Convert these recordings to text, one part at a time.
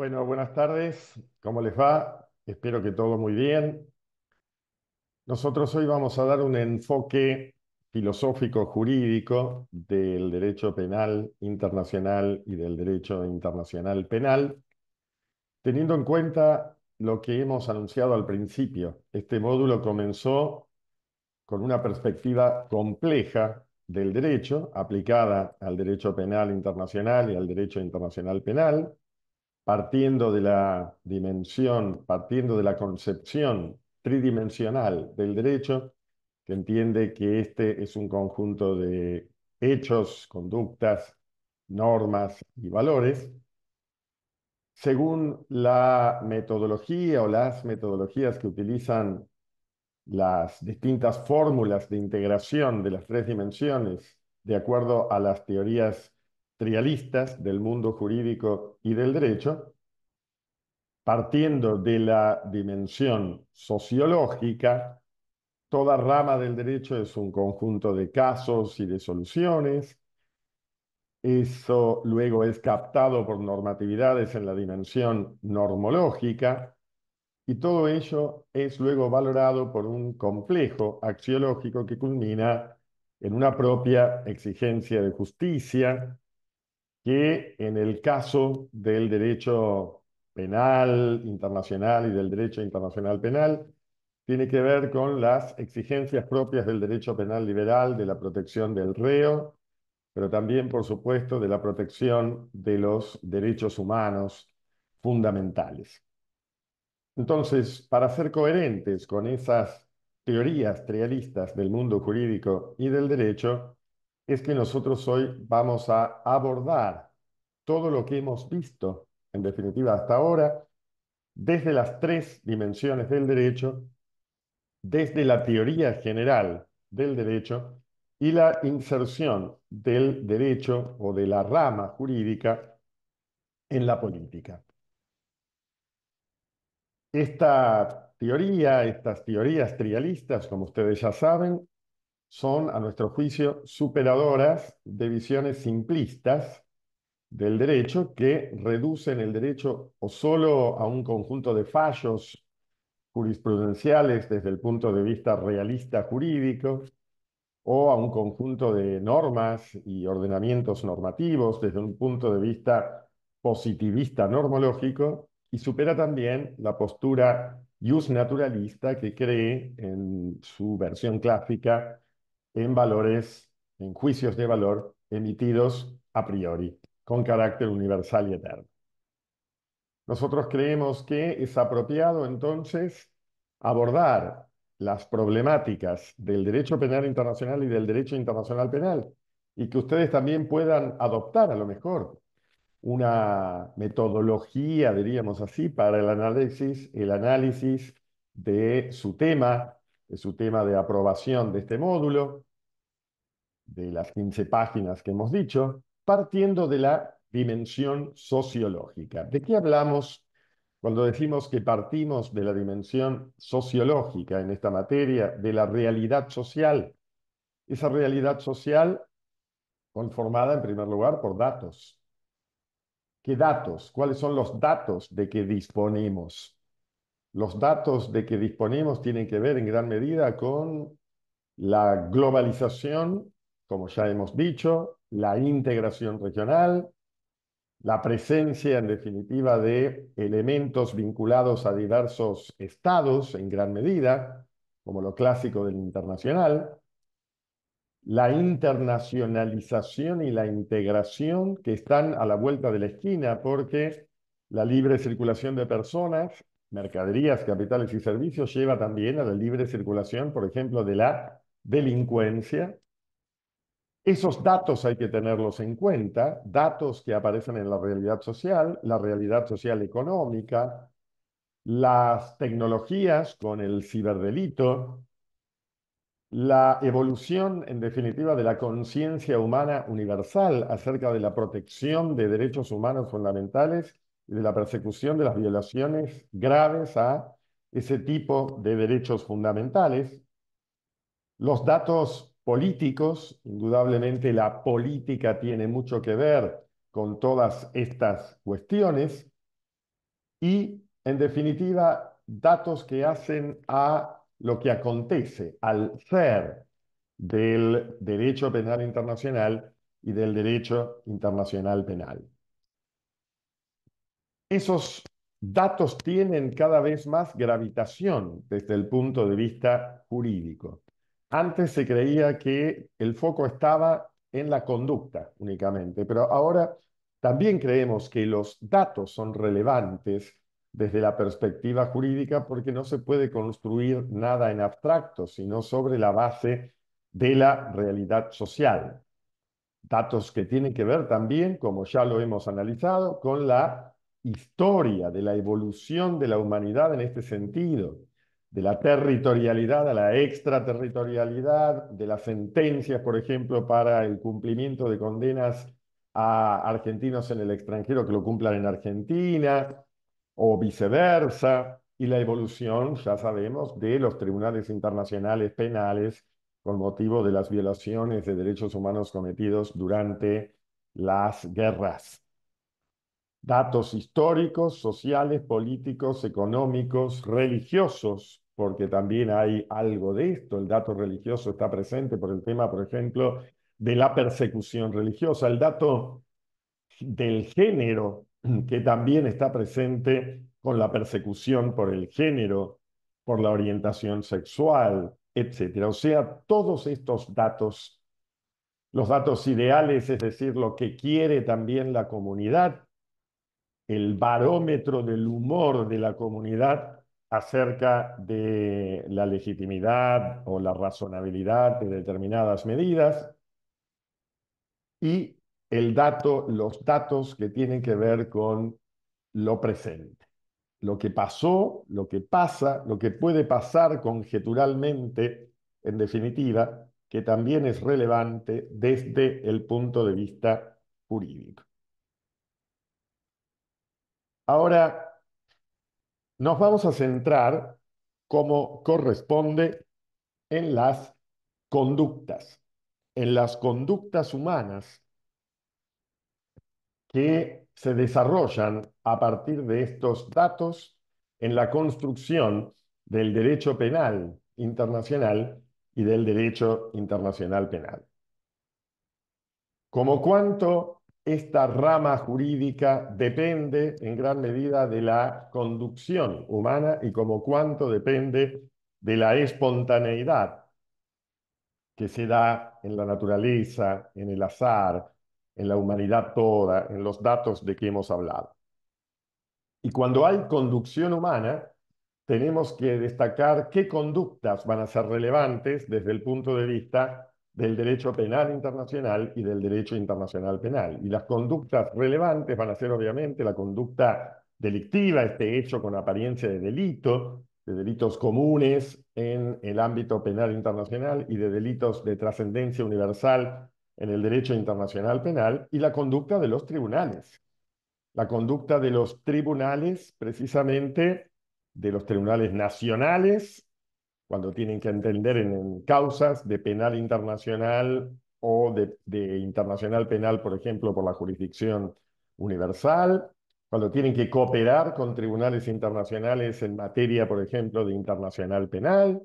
Bueno, buenas tardes. ¿Cómo les va? Espero que todo muy bien. Nosotros hoy vamos a dar un enfoque filosófico jurídico del derecho penal internacional y del derecho internacional penal, teniendo en cuenta lo que hemos anunciado al principio. Este módulo comenzó con una perspectiva compleja del derecho aplicada al derecho penal internacional y al derecho internacional penal, partiendo de la dimensión, partiendo de la concepción tridimensional del derecho, que entiende que este es un conjunto de hechos, conductas, normas y valores, según la metodología o las metodologías que utilizan las distintas fórmulas de integración de las tres dimensiones, de acuerdo a las teorías trialistas del mundo jurídico y del derecho. Partiendo de la dimensión sociológica, toda rama del derecho es un conjunto de casos y de soluciones. Eso luego es captado por normatividades en la dimensión normológica y todo ello es luego valorado por un complejo axiológico que culmina en una propia exigencia de justicia que en el caso del derecho penal internacional y del derecho internacional penal tiene que ver con las exigencias propias del derecho penal liberal, de la protección del reo, pero también, por supuesto, de la protección de los derechos humanos fundamentales. Entonces, para ser coherentes con esas teorías trialistas del mundo jurídico y del derecho, es que nosotros hoy vamos a abordar todo lo que hemos visto, en definitiva, hasta ahora, desde las tres dimensiones del derecho, desde la teoría general del derecho y la inserción del derecho o de la rama jurídica en la política. Esta teoría, estas teorías trialistas, como ustedes ya saben, son, a nuestro juicio, superadoras de visiones simplistas del derecho que reducen el derecho o solo a un conjunto de fallos jurisprudenciales desde el punto de vista realista jurídico, o a un conjunto de normas y ordenamientos normativos desde un punto de vista positivista normológico, y supera también la postura naturalista que cree en su versión clásica en valores, en juicios de valor emitidos a priori, con carácter universal y eterno. Nosotros creemos que es apropiado entonces abordar las problemáticas del derecho penal internacional y del derecho internacional penal, y que ustedes también puedan adoptar a lo mejor una metodología, diríamos así, para el análisis de su tema de aprobación de este módulo, de las 15 páginas que hemos dicho, partiendo de la dimensión sociológica. ¿De qué hablamos cuando decimos que partimos de la dimensión sociológica en esta materia, de la realidad social? Esa realidad social conformada en primer lugar por datos. ¿Qué datos? ¿Cuáles son los datos de que disponemos? Los datos de que disponemos tienen que ver en gran medida con la globalización, como ya hemos dicho, la integración regional, la presencia, en definitiva, de elementos vinculados a diversos estados en gran medida, como lo clásico del internacional, la internacionalización y la integración que están a la vuelta de la esquina, porque la libre circulación de personas, mercaderías, capitales y servicios lleva también a la libre circulación, por ejemplo, de la delincuencia. Esos datos hay que tenerlos en cuenta, datos que aparecen en la realidad social económica, las tecnologías con el ciberdelito, la evolución, en definitiva, de la conciencia humana universal acerca de la protección de derechos humanos fundamentales y de la persecución de las violaciones graves a ese tipo de derechos fundamentales. Los datos políticos, indudablemente la política tiene mucho que ver con todas estas cuestiones. y, en definitiva, datos que hacen a lo que acontece, al ser del derecho penal internacional y del derecho internacional penal. Esos datos tienen cada vez más gravitación desde el punto de vista jurídico. Antes se creía que el foco estaba en la conducta únicamente, pero ahora también creemos que los datos son relevantes desde la perspectiva jurídica porque no se puede construir nada en abstracto, sino sobre la base de la realidad social. Datos que tienen que ver también, como ya lo hemos analizado, con la historia de la evolución de la humanidad en este sentido, de la territorialidad a la extraterritorialidad, de las sentencias, por ejemplo, para el cumplimiento de condenas a argentinos en el extranjero que lo cumplan en Argentina, o viceversa, y la evolución, ya sabemos, de los tribunales internacionales penales con motivo de las violaciones de derechos humanos cometidos durante las guerras. Datos históricos, sociales, políticos, económicos, religiosos, porque también hay algo de esto. El dato religioso está presente por el tema, por ejemplo, de la persecución religiosa. El dato del género, que también está presente con la persecución por el género, por la orientación sexual, etcétera. O sea, todos estos datos, los datos ideales, es decir, lo que quiere también la comunidad, el barómetro del humor de la comunidad acerca de la legitimidad o la razonabilidad de determinadas medidas, y los datos que tienen que ver con lo presente, lo que pasó, lo que pasa, lo que puede pasar conjeturalmente, en definitiva, que también es relevante desde el punto de vista jurídico. Ahora nos vamos a centrar, como corresponde, en en las conductas humanas que se desarrollan a partir de estos datos en la construcción del derecho penal internacional y del derecho internacional penal. Como cuánto esta rama jurídica depende en gran medida de la conducción humana y como cuánto depende de la espontaneidad que se da en la naturaleza, en el azar, en la humanidad toda, en los datos de que hemos hablado. Y cuando hay conducción humana, tenemos que destacar qué conductas van a ser relevantes desde el punto de vista del derecho penal internacional y del derecho internacional penal. Y las conductas relevantes van a ser obviamente la conducta delictiva, este hecho con apariencia de delito, de delitos comunes en el ámbito penal internacional y de delitos de trascendencia universal en el derecho internacional penal, y la conducta de los tribunales. La conducta de los tribunales, precisamente de los tribunales nacionales, cuando tienen que entender en causas de penal internacional o de internacional penal, por ejemplo, por la jurisdicción universal, cuando tienen que cooperar con tribunales internacionales en materia, por ejemplo, de internacional penal,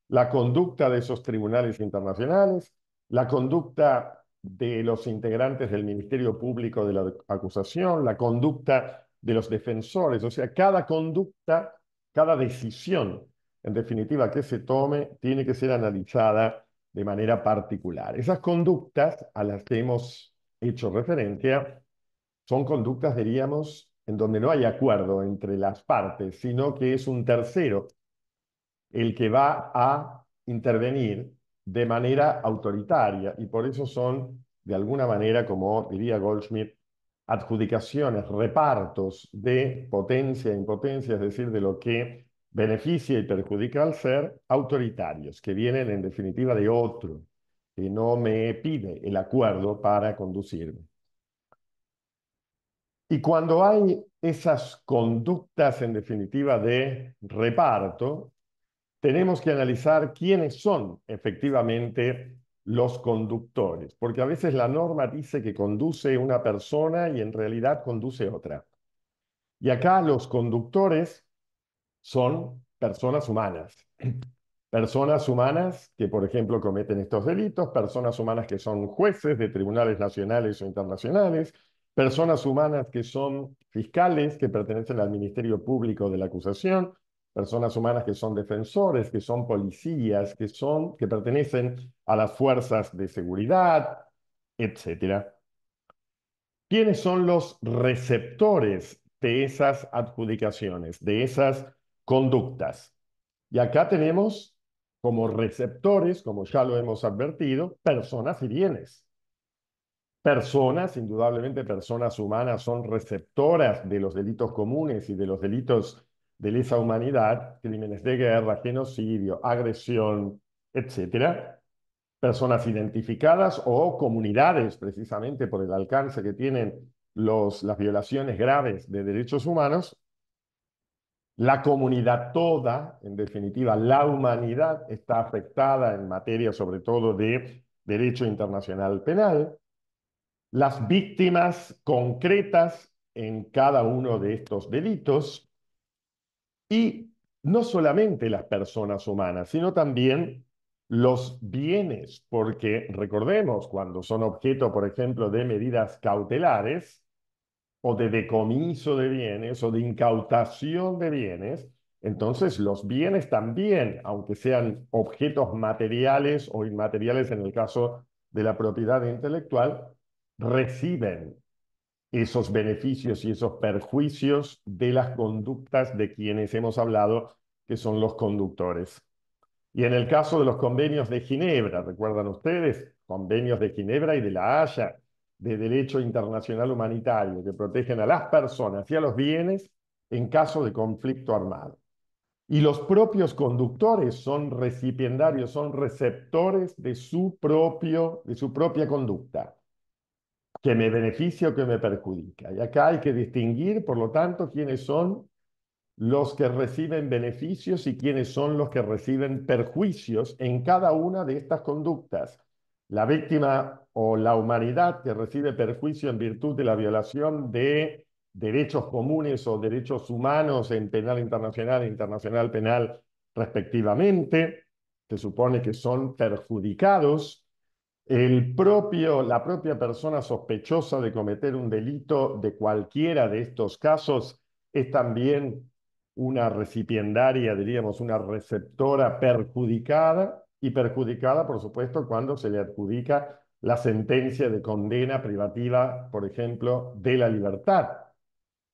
la conducta de esos tribunales internacionales, la conducta de los integrantes del Ministerio Público de la acusación, la conducta de los defensores, o sea, cada conducta, cada decisión en definitiva, que se tome, tiene que ser analizada de manera particular. Esas conductas a las que hemos hecho referencia son conductas, diríamos, en donde no hay acuerdo entre las partes, sino que es un tercero el que va a intervenir de manera autoritaria, y por eso son, de alguna manera, como diría Goldschmidt, adjudicaciones, repartos de potencia e impotencia, es decir, de lo que beneficia y perjudica al ser, autoritarios, que vienen en definitiva de otro, que no me pide el acuerdo para conducirme. Y cuando hay esas conductas, en definitiva, de reparto, tenemos que analizar quiénes son efectivamente los conductores, porque a veces la norma dice que conduce una persona y en realidad conduce otra. Y acá los conductores son personas humanas. Personas humanas que, por ejemplo, cometen estos delitos, personas humanas que son jueces de tribunales nacionales o internacionales, personas humanas que son fiscales, que pertenecen al Ministerio Público de la acusación, personas humanas que son defensores, que son policías, que pertenecen a las fuerzas de seguridad, etcétera. ¿Quiénes son los receptores de esas adjudicaciones, de esas conductas? Y acá tenemos como receptores, como ya lo hemos advertido, personas y bienes. Personas, indudablemente personas humanas, son receptoras de los delitos comunes y de los delitos de lesa humanidad, crímenes de guerra, genocidio, agresión, etcétera. Personas identificadas o comunidades, precisamente por el alcance que tienen las violaciones graves de derechos humanos. La comunidad toda, en definitiva, la humanidad, está afectada en materia sobre todo de derecho internacional penal. Las víctimas concretas en cada uno de estos delitos y no solamente las personas humanas, sino también los bienes, porque recordemos, cuando son objeto, por ejemplo, de medidas cautelares, o de decomiso de bienes o de incautación de bienes, entonces los bienes también, aunque sean objetos materiales o inmateriales en el caso de la propiedad intelectual, reciben esos beneficios y esos perjuicios de las conductas de quienes hemos hablado, que son los conductores. Y en el caso de los convenios de Ginebra, ¿recuerdan ustedes? Convenios de Ginebra y de La Haya de derecho internacional humanitario que protegen a las personas y a los bienes en caso de conflicto armado. Y los propios conductores son recipiendarios, son receptores de su propia conducta, que me beneficia o que me perjudica. Y acá hay que distinguir, por lo tanto, quiénes son los que reciben beneficios y quiénes son los que reciben perjuicios en cada una de estas conductas. La víctima o la humanidad que recibe perjuicio en virtud de la violación de derechos comunes o derechos humanos en penal internacional e internacional penal respectivamente, se supone que son perjudicados. La propia persona sospechosa de cometer un delito de cualquiera de estos casos es también una recipiendaria, diríamos, una receptora perjudicada y perjudicada, por supuesto, cuando se le adjudica la sentencia de condena privativa, por ejemplo, de la libertad.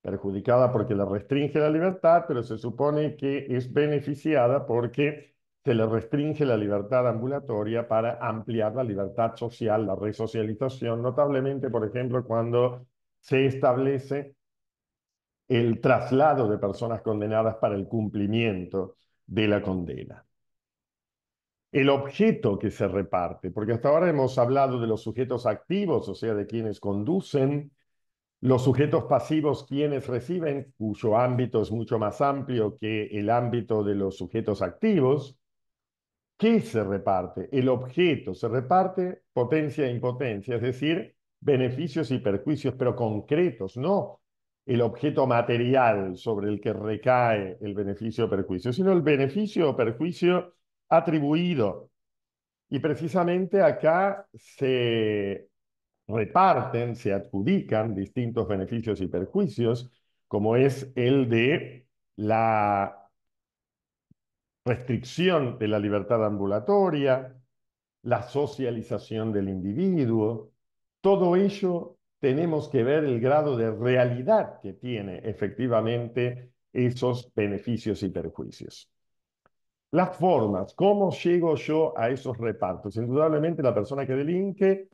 Perjudicada porque le restringe la libertad, pero se supone que es beneficiada porque se le restringe la libertad ambulatoria para ampliar la libertad social, la resocialización, notablemente, por ejemplo, cuando se establece el traslado de personas condenadas para el cumplimiento de la condena. El objeto que se reparte, porque hasta ahora hemos hablado de los sujetos activos, o sea, de quienes conducen, los sujetos pasivos, quienes reciben, cuyo ámbito es mucho más amplio que el ámbito de los sujetos activos. ¿Qué se reparte? El objeto se reparte potencia e impotencia, es decir, beneficios y perjuicios, pero concretos, no el objeto material sobre el que recae el beneficio o perjuicio, sino el beneficio o perjuicio atribuido. Y precisamente acá se reparten, se adjudican distintos beneficios y perjuicios, como es el de la restricción de la libertad ambulatoria, la socialización del individuo. Todo ello tenemos que ver el grado de realidad que tiene efectivamente esos beneficios y perjuicios. Las formas, ¿cómo llego yo a esos repartos? Indudablemente la persona que delinque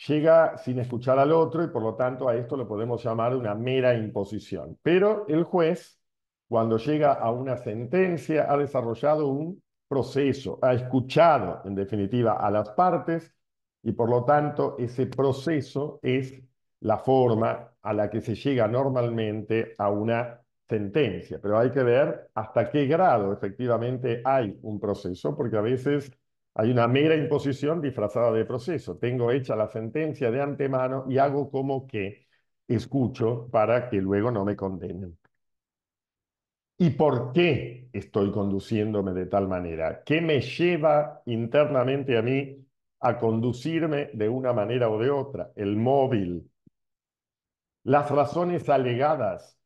llega sin escuchar al otro y por lo tanto a esto lo podemos llamar una mera imposición. Pero el juez, cuando llega a una sentencia, ha desarrollado un proceso, ha escuchado en definitiva a las partes y por lo tanto ese proceso es la forma a la que se llega normalmente a una sentencia. Pero hay que ver hasta qué grado efectivamente hay un proceso, porque a veces hay una mera imposición disfrazada de proceso. Tengo hecha la sentencia de antemano y hago como que. escucho para que luego no me condenen. ¿Y por qué estoy conduciéndome de tal manera? ¿Qué me lleva internamente a mí a conducirme de una manera o de otra? El móvil, las razones alegadas,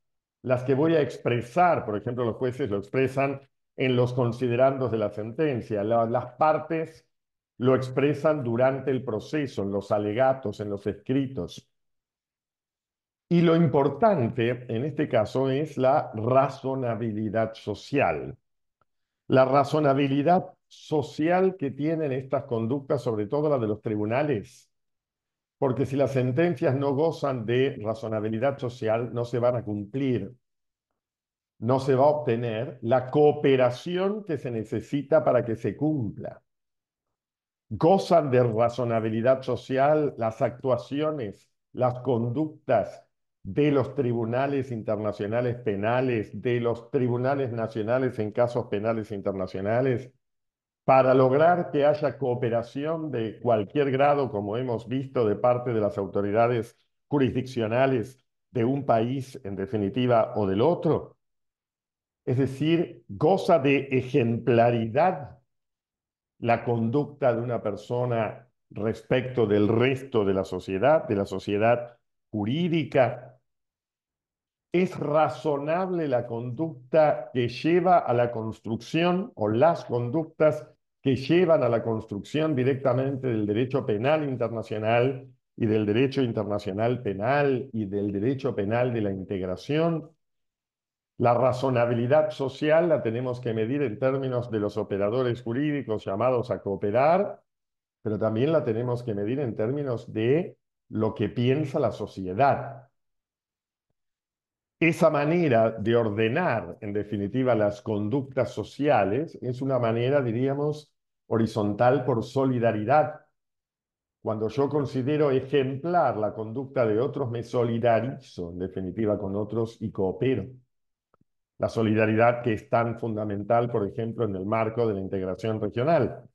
las que voy a expresar, por ejemplo, los jueces lo expresan en los considerandos de la sentencia, las partes lo expresan durante el proceso, en los alegatos, en los escritos. Y lo importante en este caso es la razonabilidad social. La razonabilidad social que tienen estas conductas, sobre todo la de los tribunales, porque si las sentencias no gozan de razonabilidad social, no se van a cumplir, no se va a obtener la cooperación que se necesita para que se cumpla. Gozan de razonabilidad social las actuaciones, las conductas de los tribunales internacionales penales, de los tribunales nacionales en casos penales internacionales, para lograr que haya cooperación de cualquier grado, como hemos visto, de parte de las autoridades jurisdiccionales de un país, en definitiva, o del otro. Es decir, goza de ejemplaridad la conducta de una persona respecto del resto de la sociedad jurídica. ¿Es razonable la conducta que lleva a la construcción o las conductas que llevan a la construcción directamente del derecho penal internacional y del derecho internacional penal y del derecho penal de la integración? La razonabilidad social la tenemos que medir en términos de los operadores jurídicos llamados a cooperar, pero también la tenemos que medir en términos de lo que piensa la sociedad. Esa manera de ordenar, en definitiva, las conductas sociales es una manera, diríamos, horizontal por solidaridad. Cuando yo considero ejemplar la conducta de otros, me solidarizo, en definitiva, con otros y coopero. La solidaridad que es tan fundamental, por ejemplo, en el marco de la integración regional.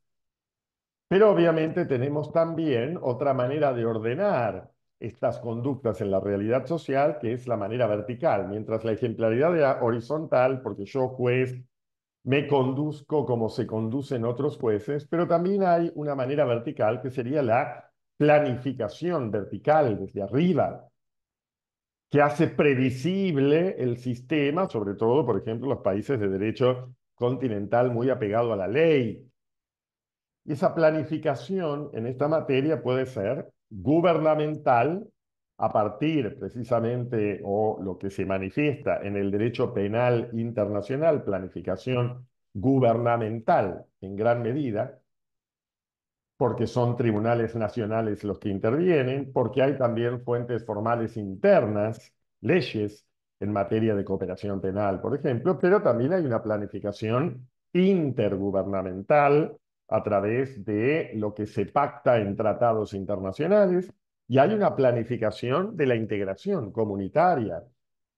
Pero obviamente tenemos también otra manera de ordenar estas conductas en la realidad social, que es la manera vertical, mientras la ejemplaridad era horizontal, porque yo juez me conduzco como se conducen otros jueces, pero también hay una manera vertical que sería la planificación vertical desde arriba, que hace previsible el sistema, sobre todo, por ejemplo, los países de derecho continental muy apegado a la ley. Y esa planificación en esta materia puede ser gubernamental a partir precisamente o lo que se manifiesta en el derecho penal internacional, planificación gubernamental en gran medida, porque son tribunales nacionales los que intervienen, porque hay también fuentes formales internas, leyes en materia de cooperación penal, por ejemplo, pero también hay una planificación intergubernamental a través de lo que se pacta en tratados internacionales, y hay una planificación de la integración comunitaria,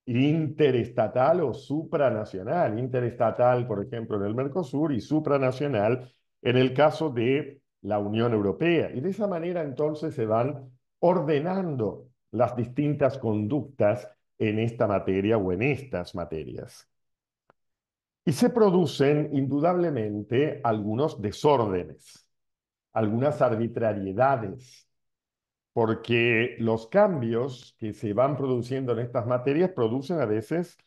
interestatal o supranacional, interestatal, por ejemplo, en el Mercosur, y supranacional en el caso de la Unión Europea. Y de esa manera entonces se van ordenando las distintas conductas en esta materia o en estas materias. Y se producen indudablemente algunos desórdenes, algunas arbitrariedades, porque los cambios que se van produciendo en estas materias producen a veces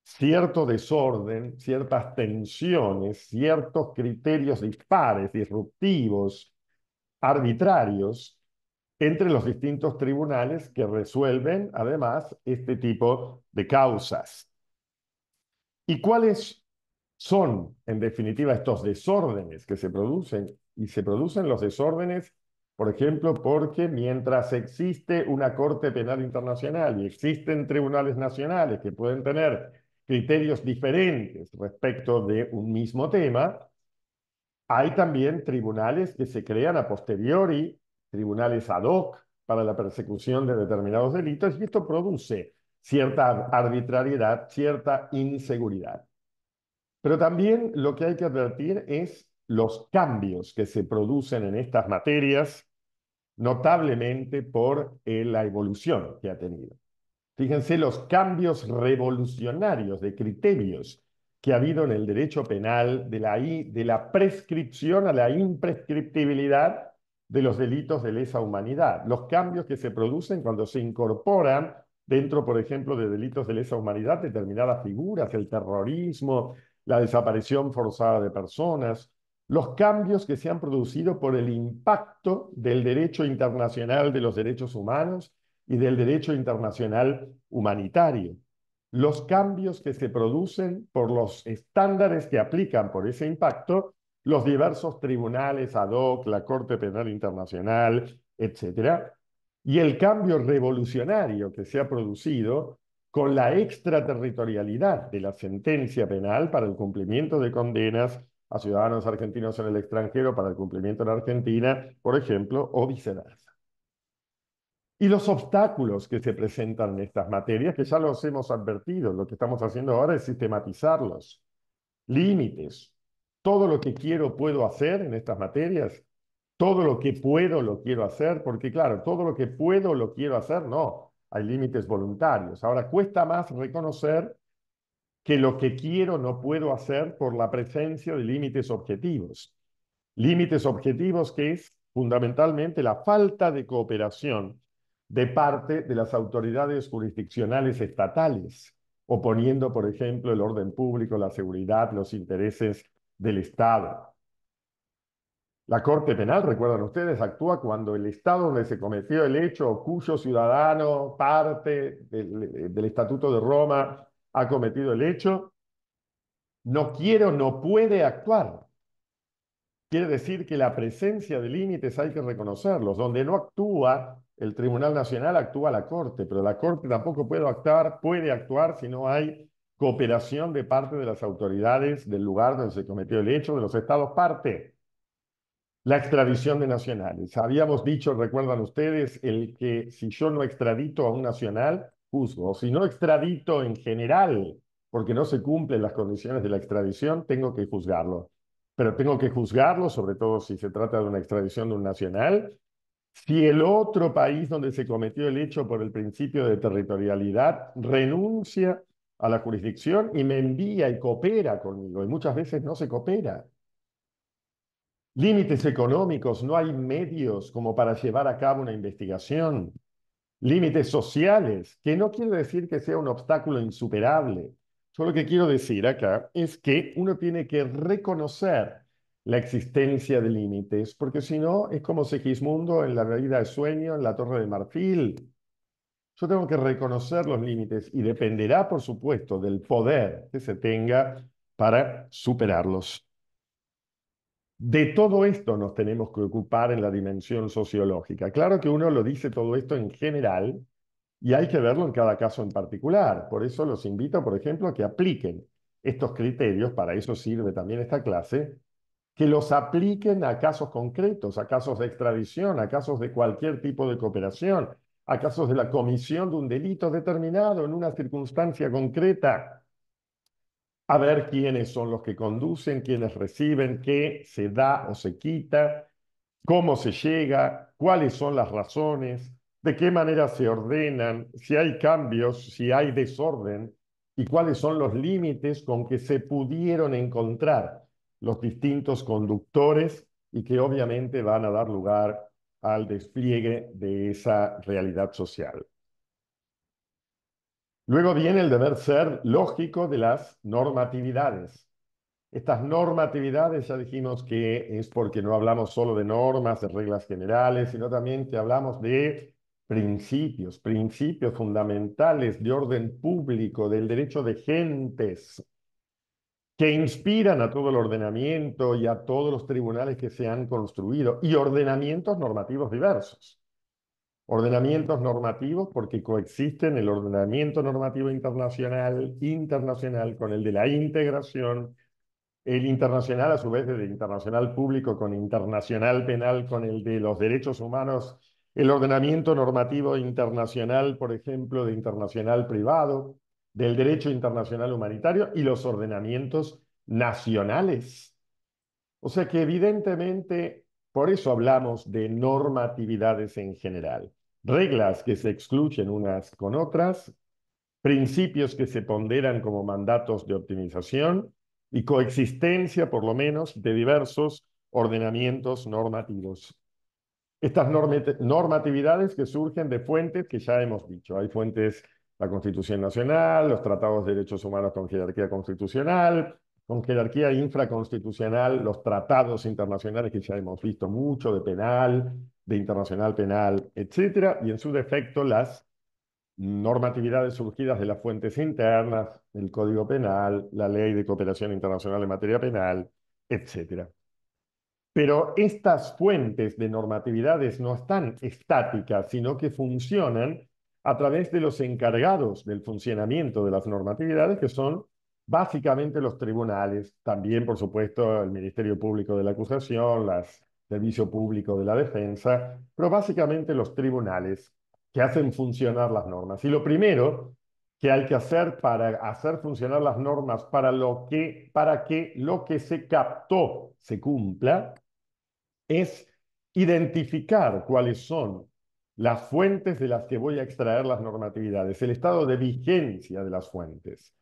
cierto desorden, ciertas tensiones, ciertos criterios dispares, disruptivos, arbitrarios entre los distintos tribunales que resuelven además este tipo de causas. ¿Y cuáles son, en definitiva, estos desórdenes que se producen? Y se producen los desórdenes, por ejemplo, porque mientras existe una Corte Penal Internacional y existen tribunales nacionales que pueden tener criterios diferentes respecto de un mismo tema, hay también tribunales que se crean a posteriori, tribunales ad hoc para la persecución de determinados delitos, y esto produce cierta arbitrariedad, cierta inseguridad. Pero también lo que hay que advertir es los cambios que se producen en estas materias, notablemente por la evolución que ha tenido. Fíjense los cambios revolucionarios de criterios que ha habido en el derecho penal de la prescripción a la imprescriptibilidad de los delitos de lesa humanidad. Los cambios que se producen cuando se incorporan dentro, por ejemplo, de delitos de lesa humanidad determinadas figuras, el terrorismo, la desaparición forzada de personas, los cambios que se han producido por el impacto del derecho internacional de los derechos humanos y del derecho internacional humanitario. Los cambios que se producen por los estándares que aplican por ese impacto los diversos tribunales ad hoc, la Corte Penal Internacional, etcétera, y el cambio revolucionario que se ha producido con la extraterritorialidad de la sentencia penal para el cumplimiento de condenas a ciudadanos argentinos en el extranjero para el cumplimiento en Argentina, por ejemplo, o viceversa. Y los obstáculos que se presentan en estas materias, que ya los hemos advertido, lo que estamos haciendo ahora es sistematizarlos. Límites. Todo lo que quiero puedo hacer en estas materias. Todo lo que puedo lo quiero hacer, porque claro, todo lo que puedo lo quiero hacer, no. Hay límites voluntarios. Ahora cuesta más reconocer que lo que quiero no puedo hacer por la presencia de límites objetivos. Límites objetivos que es fundamentalmente la falta de cooperación de parte de las autoridades jurisdiccionales estatales, oponiendo, por ejemplo, el orden público, la seguridad, los intereses del Estado. La Corte Penal, recuerdan ustedes, actúa cuando el Estado donde se cometió el hecho o cuyo ciudadano, parte del Estatuto de Roma, ha cometido el hecho, no quiere o no puede actuar. Quiere decir que la presencia de límites hay que reconocerlos. Donde no actúa el Tribunal Nacional, actúa la Corte, pero la Corte tampoco puede actuar si no hay cooperación de parte de las autoridades del lugar donde se cometió el hecho, de los estados parte. La extradición de nacionales. Habíamos dicho, recuerdan ustedes, el que si yo no extradito a un nacional, juzgo. O si no extradito en general, porque no se cumplen las condiciones de la extradición, tengo que juzgarlo. Pero tengo que juzgarlo, sobre todo si se trata de una extradición de un nacional, si el otro país donde se cometió el hecho por el principio de territorialidad renuncia a la jurisdicción y me envía y coopera conmigo. Y muchas veces no se coopera. Límites económicos, no hay medios como para llevar a cabo una investigación. Límites sociales, que no quiere decir que sea un obstáculo insuperable. Yo lo que quiero decir acá es que uno tiene que reconocer la existencia de límites, porque si no es como Segismundo en la vida de sueño, en la Torre de Marfil. Yo tengo que reconocer los límites y dependerá, por supuesto, del poder que se tenga para superarlos. De todo esto nos tenemos que ocupar en la dimensión sociológica. Claro que uno lo dice todo esto en general y hay que verlo en cada caso en particular. Por eso los invito, por ejemplo, a que apliquen estos criterios, para eso sirve también esta clase, que los apliquen a casos concretos, a casos de extradición, a casos de cualquier tipo de cooperación, a casos de la comisión de un delito determinado en una circunstancia concreta, a ver quiénes son los que conducen, quiénes reciben, qué se da o se quita, cómo se llega, cuáles son las razones, de qué manera se ordenan, si hay cambios, si hay desorden y cuáles son los límites con que se pudieron encontrar los distintos conductores y que obviamente van a dar lugar al despliegue de esa realidad social. Luego viene el deber ser lógico de las normatividades. Estas normatividades ya dijimos que es porque no hablamos solo de normas, de reglas generales, sino también que hablamos de principios, principios fundamentales de orden público, del derecho de gentes, que inspiran a todo el ordenamiento y a todos los tribunales que se han construido, y ordenamientos normativos diversos. Ordenamientos normativos porque coexisten el ordenamiento normativo internacional con el de la integración, el internacional a su vez de internacional público con internacional penal, con el de los derechos humanos, el ordenamiento normativo internacional, por ejemplo, de internacional privado, del derecho internacional humanitario y los ordenamientos nacionales. O sea que evidentemente, por eso hablamos de normatividades en general. Reglas que se excluyen unas con otras, principios que se ponderan como mandatos de optimización y coexistencia, por lo menos, de diversos ordenamientos normativos. Estas normatividades que surgen de fuentes que ya hemos dicho. Hay fuentes, la Constitución Nacional, los tratados de derechos humanos con jerarquía infraconstitucional, los tratados internacionales que ya hemos visto mucho, de penal, de internacional penal, etcétera, y en su defecto las normatividades surgidas de las fuentes internas, el Código Penal, la Ley de Cooperación Internacional en materia penal, etcétera. Pero estas fuentes de normatividades no están estáticas, sino que funcionan a través de los encargados del funcionamiento de las normatividades, que son básicamente los tribunales, también, por supuesto, el Ministerio Público de la Acusación, el Servicio Público de la Defensa, pero básicamente los tribunales que hacen funcionar las normas. Y lo primero que hay que hacer para hacer funcionar las normas para que lo que se captó se cumpla, es identificar cuáles son las fuentes de las que voy a extraer las normatividades, el estado de vigencia de las fuentes,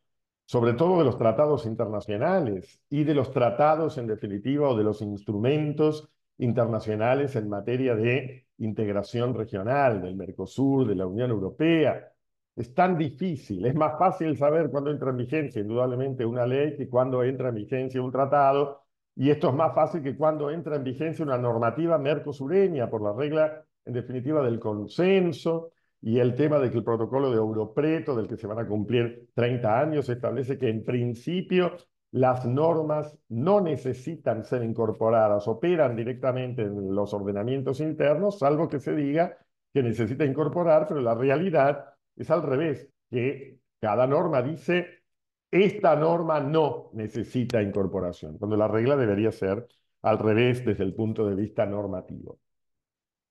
sobre todo de los tratados internacionales y de los tratados, en definitiva, o de los instrumentos internacionales en materia de integración regional, del Mercosur, de la Unión Europea. Es tan difícil, es más fácil saber cuándo entra en vigencia, indudablemente, una ley que cuándo entra en vigencia un tratado, y esto es más fácil que cuando entra en vigencia una normativa mercosureña, por la regla, en definitiva, del consenso, y el tema de que el protocolo de Europreto, del que se van a cumplir 30 años, establece que en principio las normas no necesitan ser incorporadas, operan directamente en los ordenamientos internos, salvo que se diga que necesita incorporar, pero la realidad es al revés, que cada norma dice: esta norma no necesita incorporación, cuando la regla debería ser al revés desde el punto de vista normativo.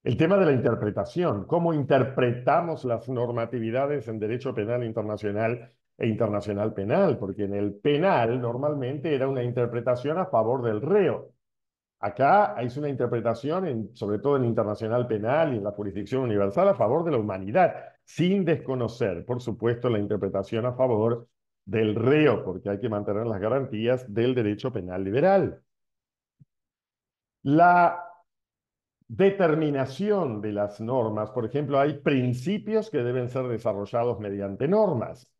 El tema de la interpretación, cómo interpretamos las normatividades en derecho penal internacional e internacional penal, porque en el penal normalmente era una interpretación a favor del reo. Acá es una interpretación, sobre todo en internacional penal y en la jurisdicción universal, a favor de la humanidad, sin desconocer, por supuesto, la interpretación a favor del reo, porque hay que mantener las garantías del derecho penal liberal. La determinación de las normas, por ejemplo, hay principios que deben ser desarrollados mediante normas.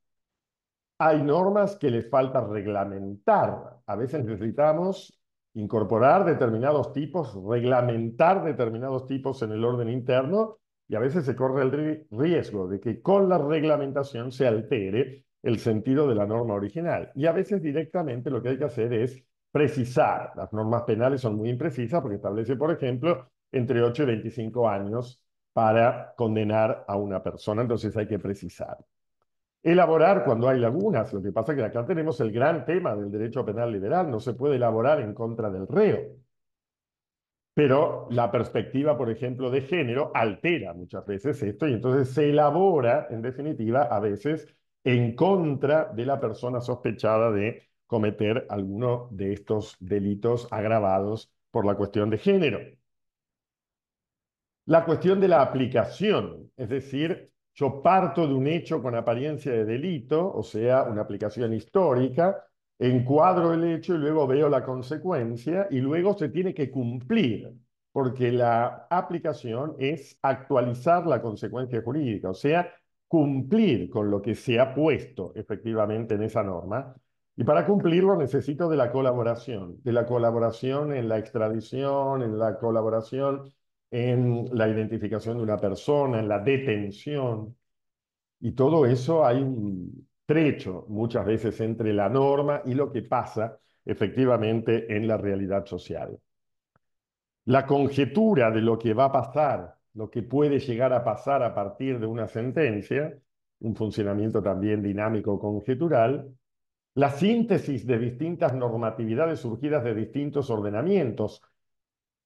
Hay normas que les falta reglamentar. A veces necesitamos incorporar determinados tipos, reglamentar determinados tipos en el orden interno, y a veces se corre el riesgo de que con la reglamentación se altere el sentido de la norma original. Y a veces directamente lo que hay que hacer es precisar. Las normas penales son muy imprecisas porque establece, por ejemplo, entre 8 y 25 años para condenar a una persona, entonces hay que precisar. Elaborar cuando hay lagunas. Lo que pasa es que acá tenemos el gran tema del derecho penal liberal. No se puede elaborar en contra del reo. Pero la perspectiva, por ejemplo, de género altera muchas veces esto, y entonces se elabora, en definitiva, a veces en contra de la persona sospechada de cometer alguno de estos delitos agravados por la cuestión de género. La cuestión de la aplicación, es decir, yo parto de un hecho con apariencia de delito, o sea, una aplicación histórica, encuadro el hecho y luego veo la consecuencia y luego se tiene que cumplir, porque la aplicación es actualizar la consecuencia jurídica, o sea, cumplir con lo que se ha puesto efectivamente en esa norma. Y para cumplirlo necesito de la colaboración en la extradición, en la colaboración en la identificación de una persona, en la detención, y todo eso hay un trecho muchas veces entre la norma y lo que pasa efectivamente en la realidad social. La conjetura de lo que va a pasar, lo que puede llegar a pasar a partir de una sentencia, un funcionamiento también dinámico conjetural, la síntesis de distintas normatividades surgidas de distintos ordenamientos,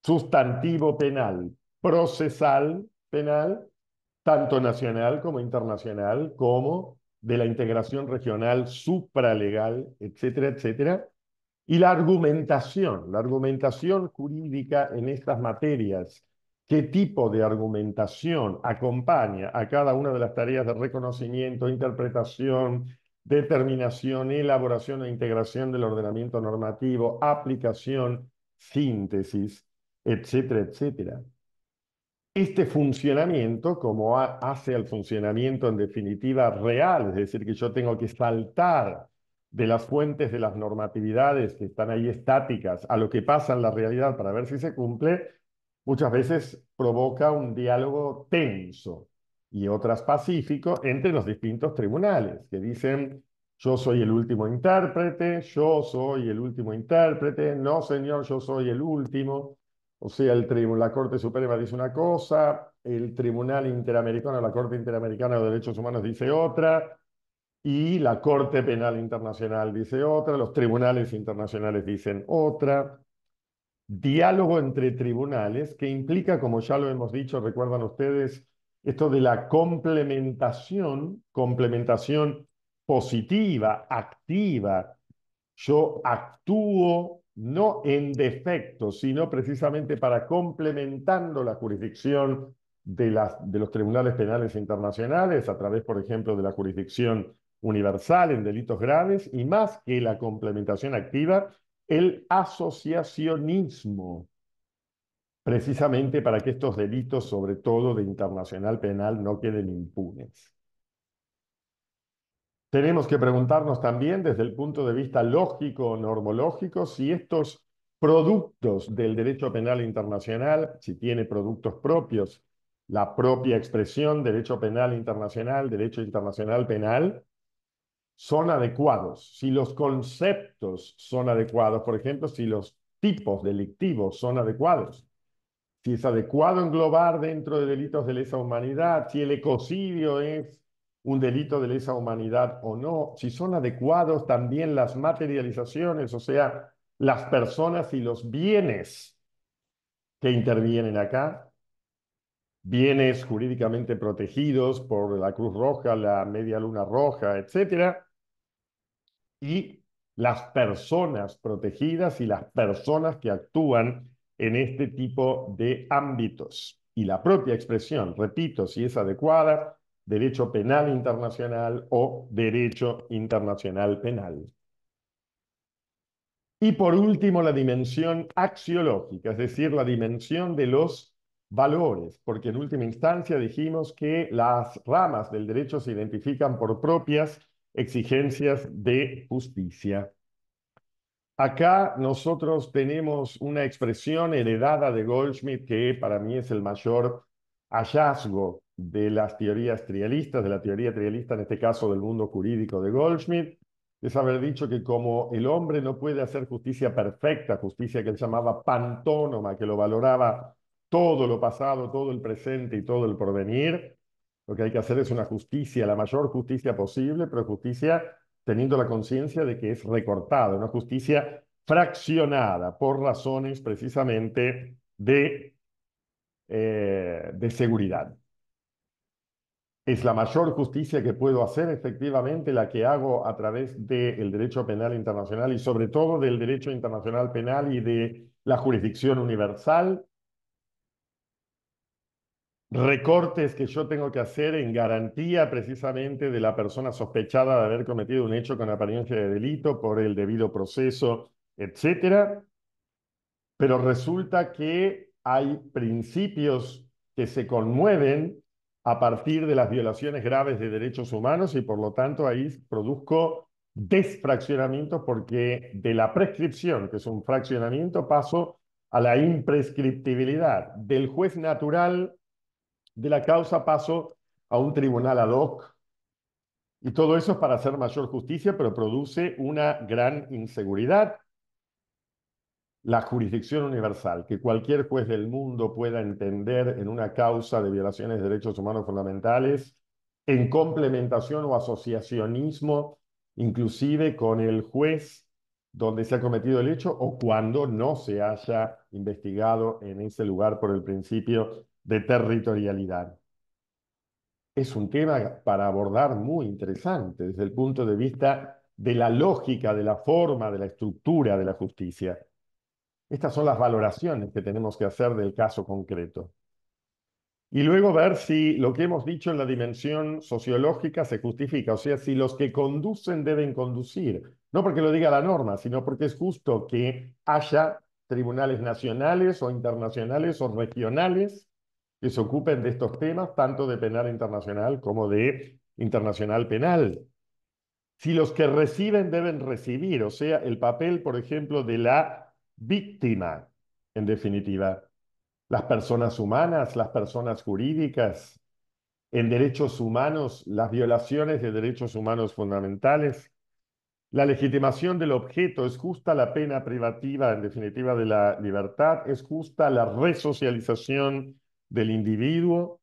sustantivo penal, procesal penal, tanto nacional como internacional, como de la integración regional, supralegal, etcétera, etcétera. Y la argumentación jurídica en estas materias qué tipo de argumentación acompaña a cada una de las tareas de reconocimiento, interpretación, determinación, elaboración e integración del ordenamiento normativo, aplicación, síntesis, etcétera, etcétera. Este funcionamiento, como hace al funcionamiento en definitiva real, es decir, que yo tengo que saltar de las fuentes de las normatividades que están ahí estáticas a lo que pasa en la realidad para ver si se cumple, muchas veces provoca un diálogo tenso y otras pacífico entre los distintos tribunales, que dicen, yo soy el último intérprete, yo soy el último intérprete, no señor, yo soy el último. O sea, la Corte Suprema dice una cosa, el Tribunal Interamericano, la Corte Interamericana de Derechos Humanos dice otra, y la Corte Penal Internacional dice otra, los tribunales internacionales dicen otra. Diálogo entre tribunales que implica, como ya lo hemos dicho, recuerdan ustedes, esto de la complementación positiva, activa. Yo actúo no en defecto, sino precisamente para complementando la jurisdicción de los tribunales penales internacionales a través, por ejemplo, de la jurisdicción universal en delitos graves y más que la complementación activa, el asociacionismo, precisamente para que estos delitos, sobre todo de internacional penal, no queden impunes. Tenemos que preguntarnos también desde el punto de vista lógico o normológico si estos productos del derecho penal internacional, si tiene productos propios, la propia expresión derecho penal internacional, derecho internacional penal, son adecuados, si los conceptos son adecuados, por ejemplo, si los tipos delictivos son adecuados, si es adecuado englobar dentro de delitos de lesa humanidad, si el ecocidio es un delito de lesa humanidad o no, si son adecuados también las materializaciones, o sea, las personas y los bienes que intervienen acá, bienes jurídicamente protegidos por la Cruz Roja, la Media Luna Roja, etcétera, y las personas protegidas y las personas que actúan en este tipo de ámbitos. Y la propia expresión, repito, si es adecuada, derecho penal internacional o derecho internacional penal. Y por último, la dimensión axiológica, es decir, la dimensión de los valores, porque en última instancia dijimos que las ramas del derecho se identifican por propias exigencias de justicia. Acá nosotros tenemos una expresión heredada de Goldschmidt que para mí es el mayor hallazgo de las teorías trialistas, de la teoría trialista, en este caso del mundo jurídico de Goldschmidt, es haber dicho que como el hombre no puede hacer justicia perfecta, justicia que él llamaba pantónoma, que lo valoraba todo lo pasado, todo el presente y todo el porvenir, lo que hay que hacer es una justicia, la mayor justicia posible, pero justicia teniendo la conciencia de que es recortada, una justicia fraccionada por razones precisamente de seguridad. Es la mayor justicia que puedo hacer, efectivamente, la que hago a través del derecho penal internacional y sobre todo del derecho internacional penal y de la jurisdicción universal. Recortes que yo tengo que hacer en garantía precisamente de la persona sospechada de haber cometido un hecho con apariencia de delito por el debido proceso, etcétera. Pero resulta que hay principios que se conmueven a partir de las violaciones graves de derechos humanos y por lo tanto ahí produzco desfraccionamiento porque de la prescripción, que es un fraccionamiento, paso a la imprescriptibilidad. Del juez natural de la causa paso a un tribunal ad hoc. Y todo eso es para hacer mayor justicia, pero produce una gran inseguridad. La jurisdicción universal, que cualquier juez del mundo pueda entender en una causa de violaciones de derechos humanos fundamentales, en complementación o asociacionismo, inclusive con el juez donde se ha cometido el hecho o cuando no se haya investigado en ese lugar por el principio de territorialidad. Es un tema para abordar muy interesante desde el punto de vista de la lógica, de la forma, de la estructura de la justicia. Estas son las valoraciones que tenemos que hacer del caso concreto. y luego ver si lo que hemos dicho en la dimensión sociológica se justifica, o sea, si los que conducen deben conducir, no porque lo diga la norma, sino porque es justo que haya tribunales nacionales o internacionales o regionales que se ocupen de estos temas, tanto de penal internacional como de internacional penal. Si los que reciben deben recibir, o sea, el papel, por ejemplo, de la víctima, en definitiva, las personas humanas, las personas jurídicas, en derechos humanos, las violaciones de derechos humanos fundamentales, la legitimación del objeto, es justa la pena privativa, en definitiva, de la libertad, es justa la resocialización del individuo,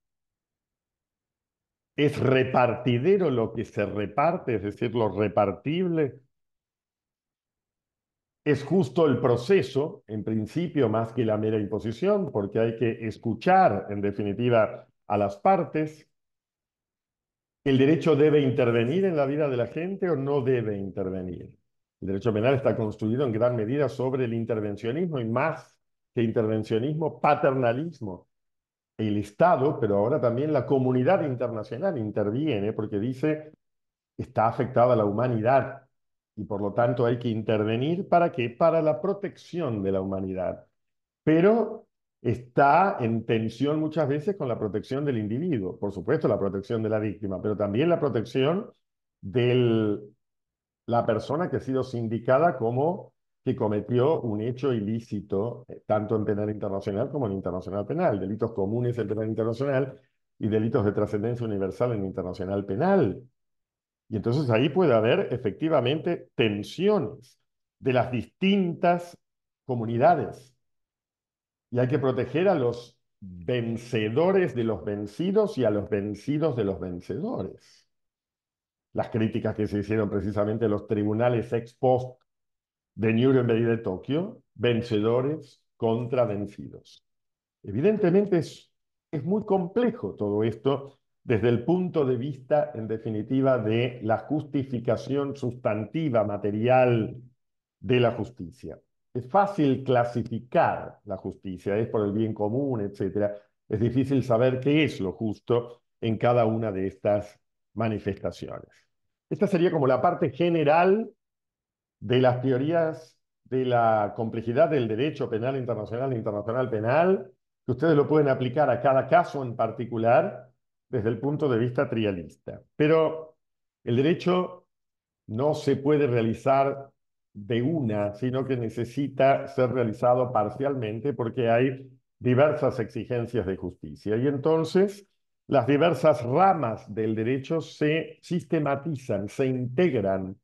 es repartidero lo que se reparte, es decir, lo repartible. Es justo el proceso, en principio, más que la mera imposición, porque hay que escuchar, en definitiva, a las partes. ¿El derecho debe intervenir en la vida de la gente o no debe intervenir? El derecho penal está construido en gran medida sobre el intervencionismo y más que intervencionismo, paternalismo. El Estado, pero ahora también la comunidad internacional interviene porque dice está afectada la humanidad y por lo tanto hay que intervenir ¿para qué? Para la protección de la humanidad. Pero está en tensión muchas veces con la protección del individuo, por supuesto la protección de la víctima, pero también la protección de la persona que ha sido sindicada como que cometió un hecho ilícito, tanto en penal internacional como en internacional penal, delitos comunes en penal internacional y delitos de trascendencia universal en internacional penal. Y entonces ahí puede haber efectivamente tensiones de las distintas comunidades. Y hay que proteger a los vencedores de los vencidos y a los vencidos de los vencedores. Las críticas que se hicieron precisamente a los tribunales ex post de Nuremberg y de Tokio, vencedores contra vencidos. Evidentemente es muy complejo todo esto desde el punto de vista, en definitiva, de la justificación sustantiva, material de la justicia. Es fácil clasificar la justicia, es por el bien común, etcétera. Es difícil saber qué es lo justo en cada una de estas manifestaciones. Esta sería como la parte general de las teorías de la complejidad del derecho penal internacional e internacional penal, que ustedes lo pueden aplicar a cada caso en particular desde el punto de vista trialista. Pero el derecho no se puede realizar de una, sino que necesita ser realizado parcialmente porque hay diversas exigencias de justicia. Y entonces las diversas ramas del derecho se sistematizan, se integran,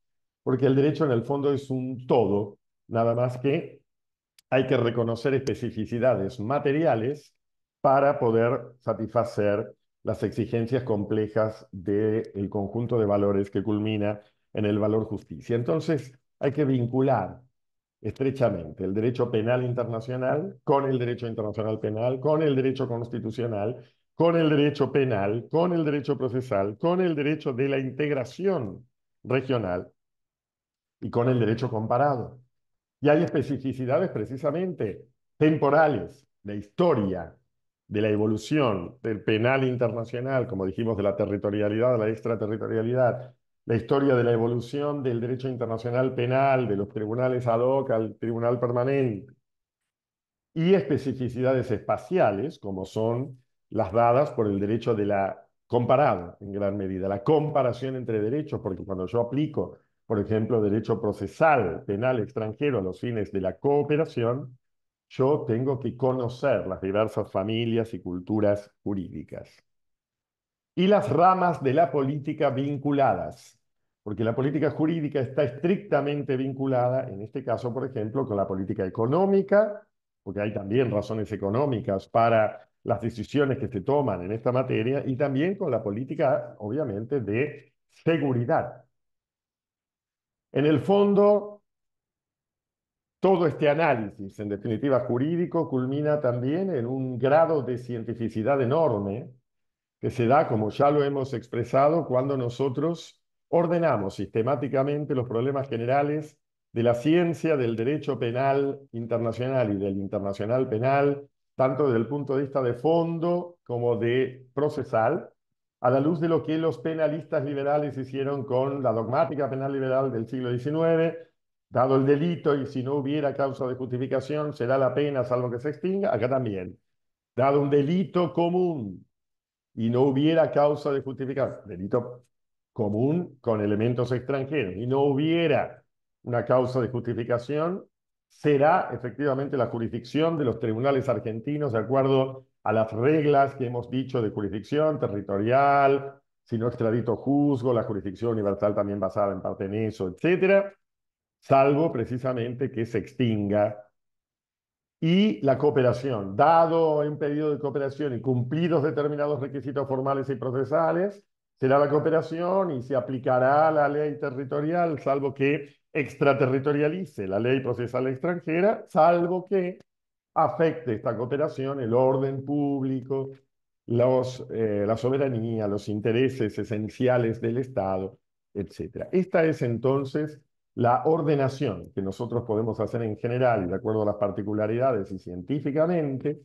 porque el derecho en el fondo es un todo, nada más que hay que reconocer especificidades materiales para poder satisfacer las exigencias complejas del conjunto de valores que culmina en el valor justicia. Entonces, hay que vincular estrechamente el derecho penal internacional con el derecho internacional penal, con el derecho constitucional, con el derecho penal, con el derecho procesal, con el derecho de la integración regional y con el derecho comparado. Y hay especificidades precisamente temporales, de historia, de la evolución del penal internacional, como dijimos, de la territorialidad, de la extraterritorialidad, la historia de la evolución del derecho internacional penal, de los tribunales ad hoc al tribunal permanente, y especificidades espaciales, como son las dadas por el derecho de la comparado, en gran medida, la comparación entre derechos, porque cuando yo aplico, por ejemplo, derecho procesal penal extranjero a los fines de la cooperación, yo tengo que conocer las diversas familias y culturas jurídicas y las ramas de la política vinculadas, porque la política jurídica está estrictamente vinculada, en este caso, por ejemplo, con la política económica, porque hay también razones económicas para las decisiones que se toman en esta materia, y también con la política, obviamente, de seguridad. En el fondo, todo este análisis, en definitiva jurídico, culmina también en un grado de cientificidad enorme, que se da, como ya lo hemos expresado, cuando nosotros ordenamos sistemáticamente los problemas generales de la ciencia del derecho penal internacional y del internacional penal tanto desde el punto de vista de fondo como de procesal, a la luz de lo que los penalistas liberales hicieron con la dogmática penal liberal del siglo XIX, dado el delito y si no hubiera causa de justificación, será la pena salvo que se extinga, acá también. Dado un delito común y no hubiera causa de justificación, delito común con elementos extranjeros, y no hubiera una causa de justificación, será efectivamente la jurisdicción de los tribunales argentinos de acuerdo a las reglas que hemos dicho de jurisdicción territorial, si no extradito juzgo, la jurisdicción universal también basada en parte en eso, etcétera, salvo precisamente que se extinga y la cooperación. Dado un pedido de cooperación y cumplidos determinados requisitos formales y procesales, será la cooperación y se aplicará la ley territorial, salvo que extraterritorialice la ley procesal extranjera, salvo que afecte esta cooperación el orden público, la soberanía, los intereses esenciales del Estado, etcétera. Esta es entonces la ordenación que nosotros podemos hacer en general y de acuerdo a las particularidades y científicamente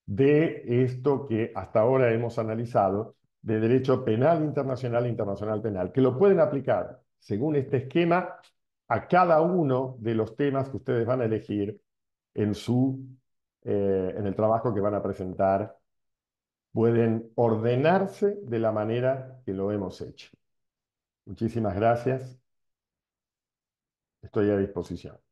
de esto que hasta ahora hemos analizado de derecho penal internacional e internacional penal, que lo pueden aplicar según este esquema a cada uno de los temas que ustedes van a elegir en el trabajo que van a presentar. Pueden ordenarse de la manera que lo hemos hecho. Muchísimas gracias. Estoy a disposición.